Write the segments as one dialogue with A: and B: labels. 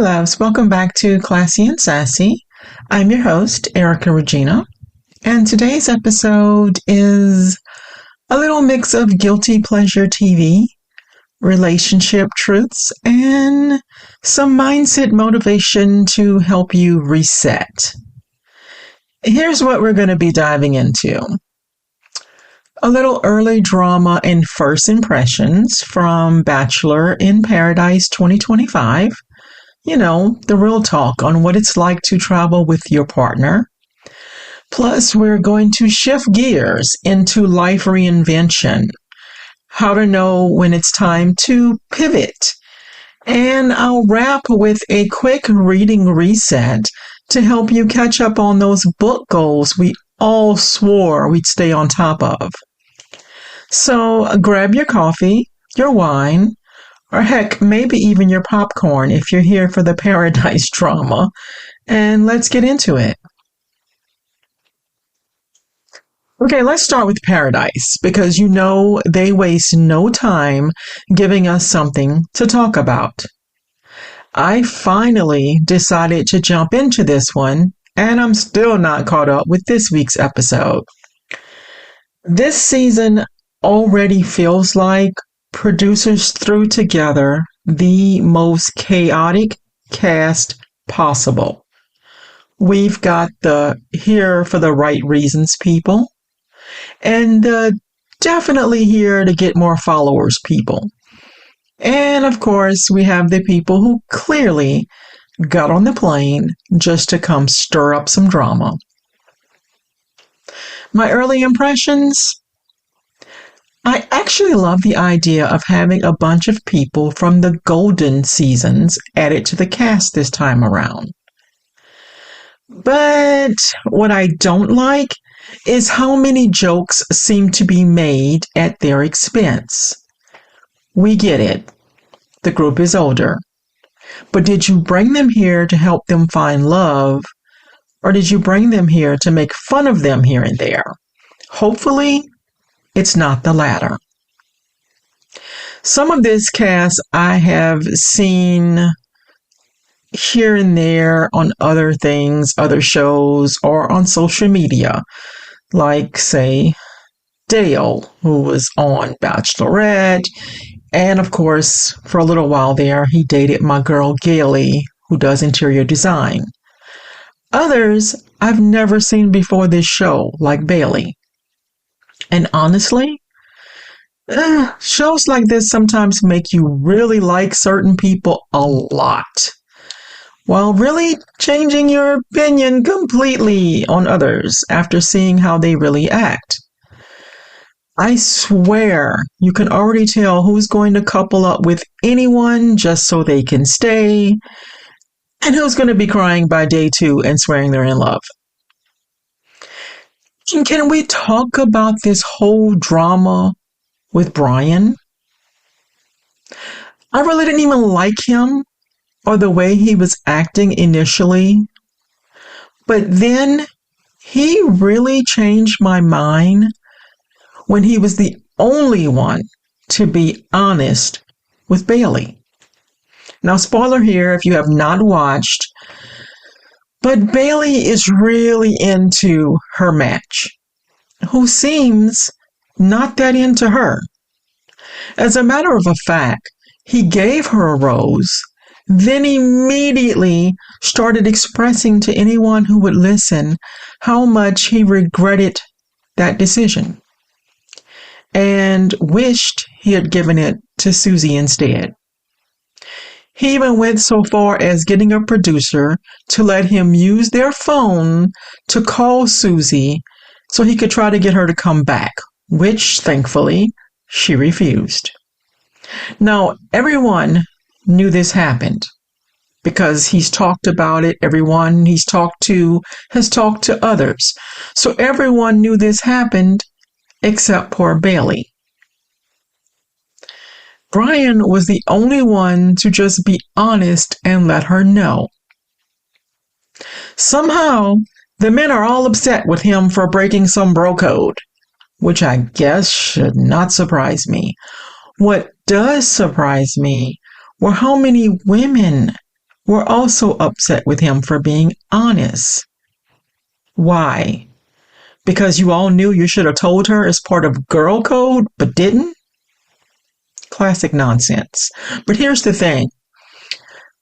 A: loves. Welcome back to Classy and Sassy. I'm your host, Erica Regina, and today's episode is a little mix of guilty pleasure TV, relationship truths, and some mindset motivation to help you reset. Here's what we're going to be diving into. A little early drama and first impressions from Bachelor in Paradise 2025. You know, the real talk on what it's like to travel with your partner. Plus, we're going to shift gears into life reinvention, how to know when it's time to pivot. And I'll wrap with a quick reading reset to help you catch up on those book goals we all swore we'd stay on top of. So grab your coffee, your wine, or heck, maybe even your popcorn if you're here for the paradise drama, and let's get into it. Okay, let's start with Paradise, because you know they waste no time giving us something to talk about. I finally decided to jump into this one, and I'm still not caught up with this week's episode. This season already feels like producers threw together the most chaotic cast possible. We've got the here for the right reasons people, and the definitely here to get more followers people. And of course, we have the people who clearly got on the plane just to come stir up some drama. My early impressions? I actually love the idea of having a bunch of people from the golden seasons added to the cast this time around. But what I don't like is how many jokes seem to be made at their expense. We get it. The group is older. But did you bring them here to help them find love, or did you bring them here to make fun of them here and there? Hopefully, it's not the latter. Some of this cast I have seen here and there on other things, other shows, or on social media, like, say, Dale, who was on Bachelorette, and of course, for a little while there, he dated my girl Gailey, who does interior design. Others I've never seen before this show, like Bailey. And honestly, shows like this sometimes make you really like certain people a lot, while really changing your opinion completely on others after seeing how they really act. I swear you can already tell who's going to couple up with anyone just so they can stay, and who's going to be crying by day 2 and swearing they're in love. Can we talk about this whole drama with Brian? I really didn't even like him or the way he was acting initially. But then he really changed my mind when he was the only one to be honest with Bailey. Now, spoiler here if you have not watched, but Bailey is really into her match, who seems not that into her. As a matter of fact, he gave her a rose, then immediately started expressing to anyone who would listen how much he regretted that decision and wished he had given it to Susie instead. He even went so far as getting a producer to let him use their phone to call Susie so he could try to get her to come back, which, thankfully, she refused. Now, everyone knew this happened because he's talked about it. Everyone he's talked to has talked to others. So everyone knew this happened except poor Bailey. Brian was the only one to just be honest and let her know. Somehow, the men are all upset with him for breaking some bro code, which I guess should not surprise me. What does surprise me were how many women were also upset with him for being honest. Why? Because you all knew you should have told her as part of girl code, but didn't? Classic nonsense. But here's the thing.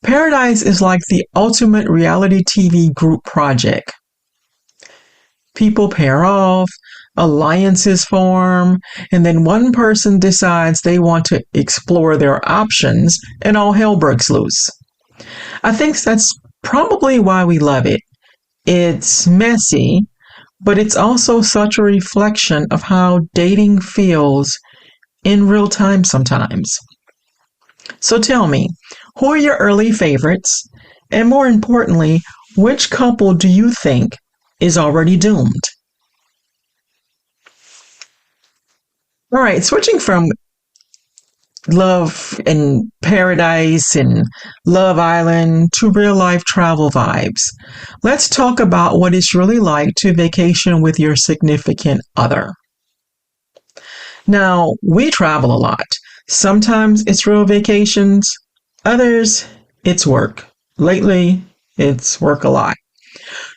A: Paradise is like the ultimate reality TV group project. People pair off, alliances form, and then one person decides they want to explore their options, and all hell breaks loose. I think that's probably why we love it. It's messy, but it's also such a reflection of how dating feels in real time sometimes. So tell me, who are your early favorites? And more importantly, which couple do you think is already doomed? All right, switching from Love and Paradise and Love Island to real life travel vibes. Let's talk about what it's really like to vacation with your significant other. Now, we travel a lot. Sometimes it's real vacations, others it's work. Lately, it's work a lot.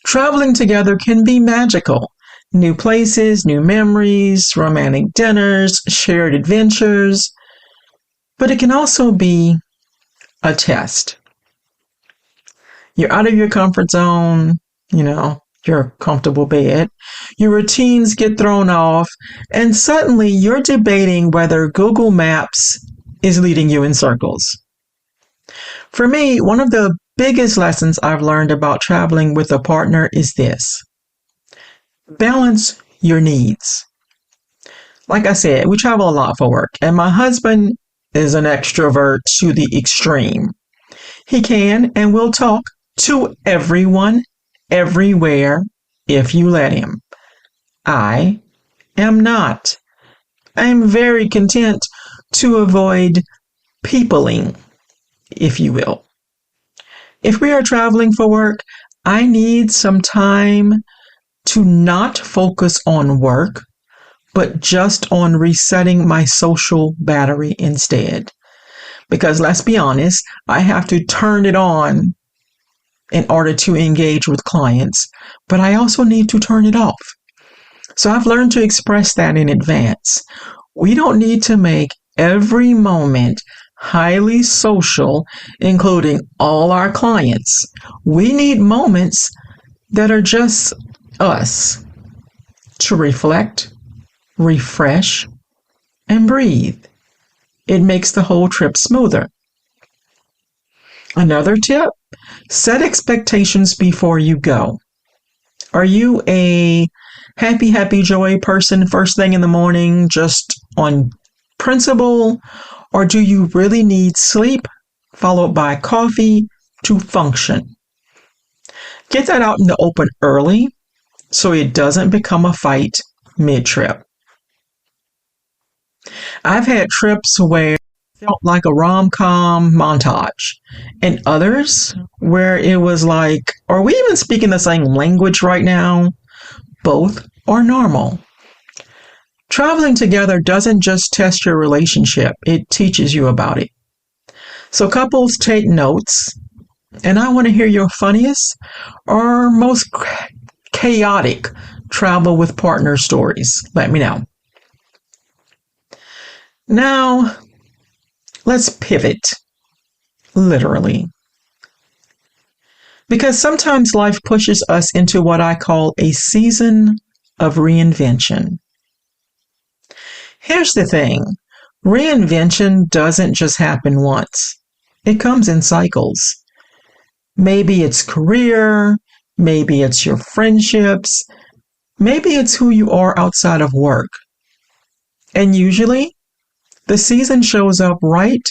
A: Traveling together can be magical. New places, new memories, romantic dinners, shared adventures. But it can also be a test. You're out of your comfort zone, your comfortable bed. Your routines get thrown off, and suddenly you're debating whether Google Maps is leading you in circles. For me, one of the biggest lessons I've learned about traveling with a partner is this. Balance your needs. Like I said, we travel a lot for work, and my husband is an extrovert to the extreme. He can and will talk to everyone, everywhere, if you let him. I am not. I'm very content to avoid peopling, if you will. If we are traveling for work, I need some time to not focus on work, but just on resetting my social battery instead. Because let's be honest, I have to turn it on in order to engage with clients, but I also need to turn it off. So I've learned to express that in advance. We don't need to make every moment highly social, including all our clients. We need moments that are just us to reflect, refresh, and breathe. It makes the whole trip smoother. Another tip, set expectations before you go. Are you a happy joy person first thing in the morning just on principle, or do you really need sleep followed by coffee to function? Get that out in the open early so it doesn't become a fight mid-trip. I've had trips where it felt like a rom-com montage, and others where it was like, are we even speaking the same language right now? Both are normal. Traveling together doesn't just test your relationship, it teaches you about it. So couples, take notes, and I want to hear your funniest or most chaotic travel with partner stories. Let me know. Now, let's pivot, literally. Because sometimes life pushes us into what I call a season of reinvention. Here's the thing, reinvention doesn't just happen once. It comes in cycles. Maybe it's career, maybe it's your friendships, maybe it's who you are outside of work. And usually, the season shows up right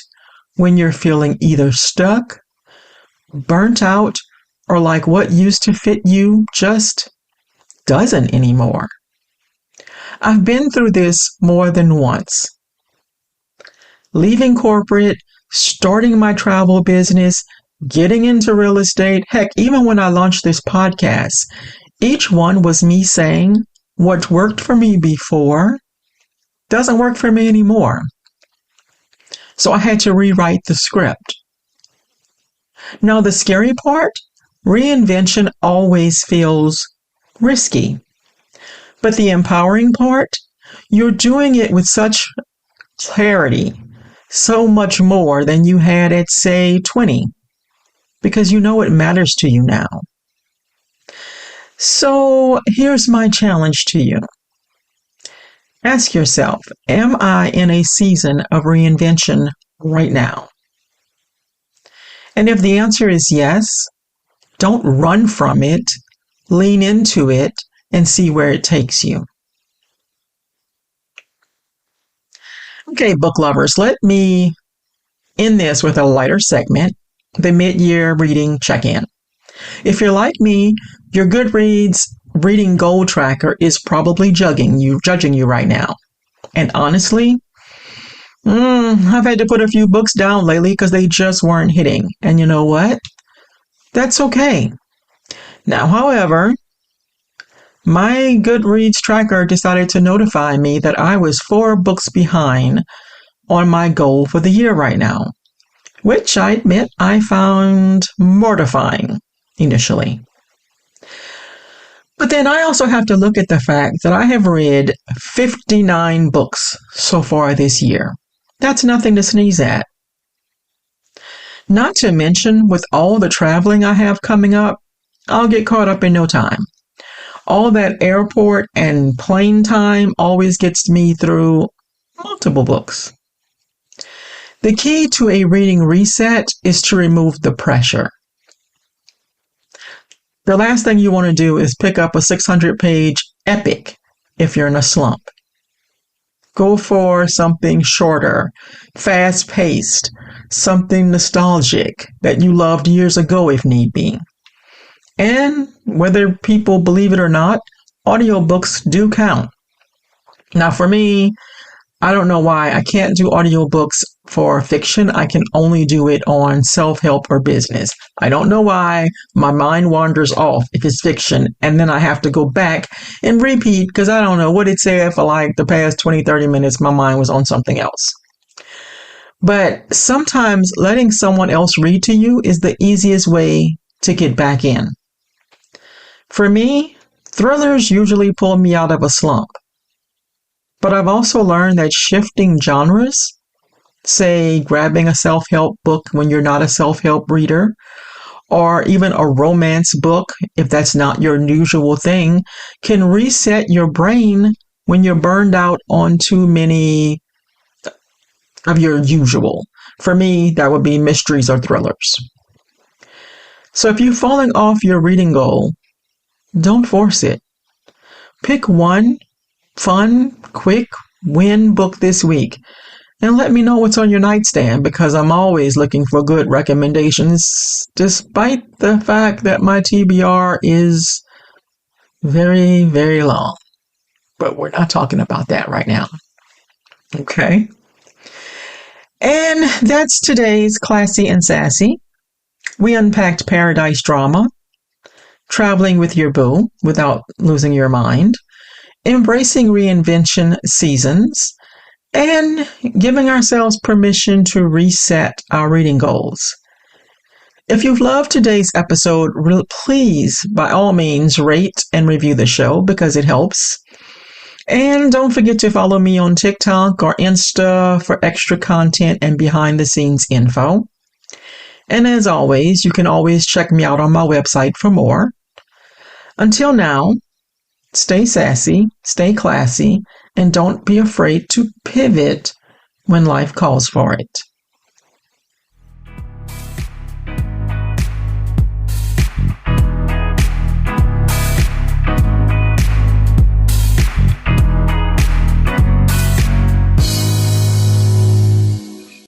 A: when you're feeling either stuck, burnt out, or like what used to fit you just doesn't anymore. I've been through this more than once. Leaving corporate, starting my travel business, getting into real estate, heck, even when I launched this podcast, each one was me saying what worked for me before doesn't work for me anymore. So I had to rewrite the script. Now, the scary part, reinvention always feels risky. But the empowering part, you're doing it with such clarity, so much more than you had at, say, 20, because you know it matters to you now. So here's my challenge to you. Ask yourself, am I in a season of reinvention right now? And if the answer is yes, don't run from it, lean into it, and see where it takes you. Okay, book lovers, let me end this with a lighter segment, the mid-year reading check-in. If you're like me, your Goodreads reading goal tracker is probably judging you right now. And honestly, I've had to put a few books down lately because they just weren't hitting. And you know what? That's okay. Now, however, my Goodreads tracker decided to notify me that I was 4 books behind on my goal for the year right now, which I admit I found mortifying initially. But then I also have to look at the fact that I have read 59 books so far this year. That's nothing to sneeze at. Not to mention, with all the traveling I have coming up, I'll get caught up in no time. All that airport and plane time always gets me through multiple books. The key to a reading reset is to remove the pressure. The last thing you want to do is pick up a 600-page epic if you're in a slump. Go for something shorter, fast-paced, something nostalgic that you loved years ago if need be. And whether people believe it or not, audiobooks do count. Now for me, I don't know why I can't do audiobooks for fiction. I can only do it on self-help or business. I don't know why my mind wanders off if it's fiction, and then I have to go back and repeat because I don't know what it said for like the past 20, 30 minutes. My mind was on something else. But sometimes letting someone else read to you is the easiest way to get back in. For me, thrillers usually pull me out of a slump. But I've also learned that shifting genres, say grabbing a self-help book when you're not a self-help reader, or even a romance book, if that's not your usual thing, can reset your brain when you're burned out on too many of your usual. For me, that would be mysteries or thrillers. So if you're falling off your reading goal, don't force it. Pick one fun, quick win book this week and let me know what's on your nightstand because I'm always looking for good recommendations despite the fact that my TBR is very, very long. But we're not talking about that right now. Okay. And that's today's Classy and Sassy. We unpacked paradise drama, traveling with your boo without losing your mind, embracing reinvention seasons, and giving ourselves permission to reset our reading goals. If you've loved today's episode, please, by all means, rate and review the show because it helps. And don't forget to follow me on TikTok or Insta for extra content and behind-the-scenes info. And as always, you can always check me out on my website for more. Until now, stay sassy, stay classy, and don't be afraid to pivot when life calls for it.